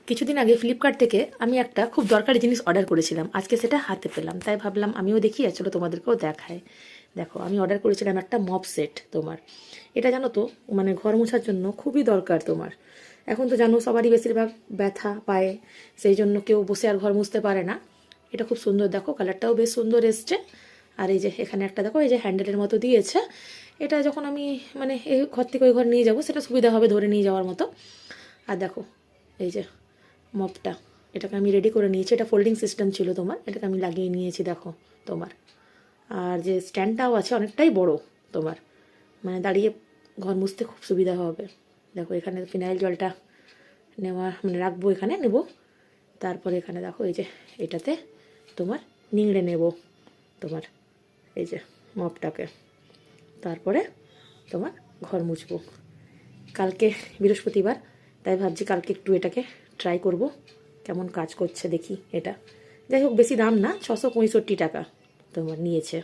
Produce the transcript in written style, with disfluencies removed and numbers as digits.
কিছুদিন আগে ফ্লিপকার্ট থেকে আমি একটা খুব দরকারি জিনিস অর্ডার করেছিলাম, আজকে সেটা হাতে পেলাম, তাই ভাবলাম আমিও দেখি আর চলো তোমাদেরকেও দেখাই। দেখো, আমি অর্ডার করেছিলাম একটা মপ সেট। তোমার এটা জানো তো, মানে ঘর মোছার জন্য খুবই দরকার। তোমার এখন তো জানো সবারই বেশিরভাগ ব্যথা পায়ে, সেই জন্য কেউ বসে আর ঘর মুছতে পারে না। এটা খুব সুন্দর, দেখো কালারটাও বেশ সুন্দর এসছে। আর এই যে এখানে একটা দেখো, এই যে হ্যান্ডেলের মতো দিয়েছে। এটা যখন আমি মানে এই ঘর থেকে ওই ঘর নিয়ে যাব, সেটা সুবিধা হবে ধরে নিয়ে যাওয়ার মতো। আর দেখো এই যে মপটা, এটাকে আমি রেডি করে নিয়েছি। এটা ফোল্ডিং সিস্টেম ছিল তোমার, এটাকে আমি লাগিয়ে নিয়েছি দেখো তোমার। আর যে স্ট্যান্ডটাও আছে অনেকটাই বড় তোমার, মানে দাঁড়িয়ে ঘর মুছতে খুব সুবিধা হবে। দেখো এখানে ফিনাইল জলটা নেওয়া মানে রাখবো, এখানে নেব। তারপরে এখানে দেখো এই যে এটাতে তোমার নিংড়ে নেব তোমার এই যে মপটাকে। তারপরে তোমার ঘর মুছবো। কালকে বৃহস্পতিবার, তাই ভাবছি কালকে একটু এটাকে ট্রাই করব, কেমন কাজ করছে দেখি এটা। যাই হোক, বেশি দাম না, 665 টাকা তোমার নিয়েছে।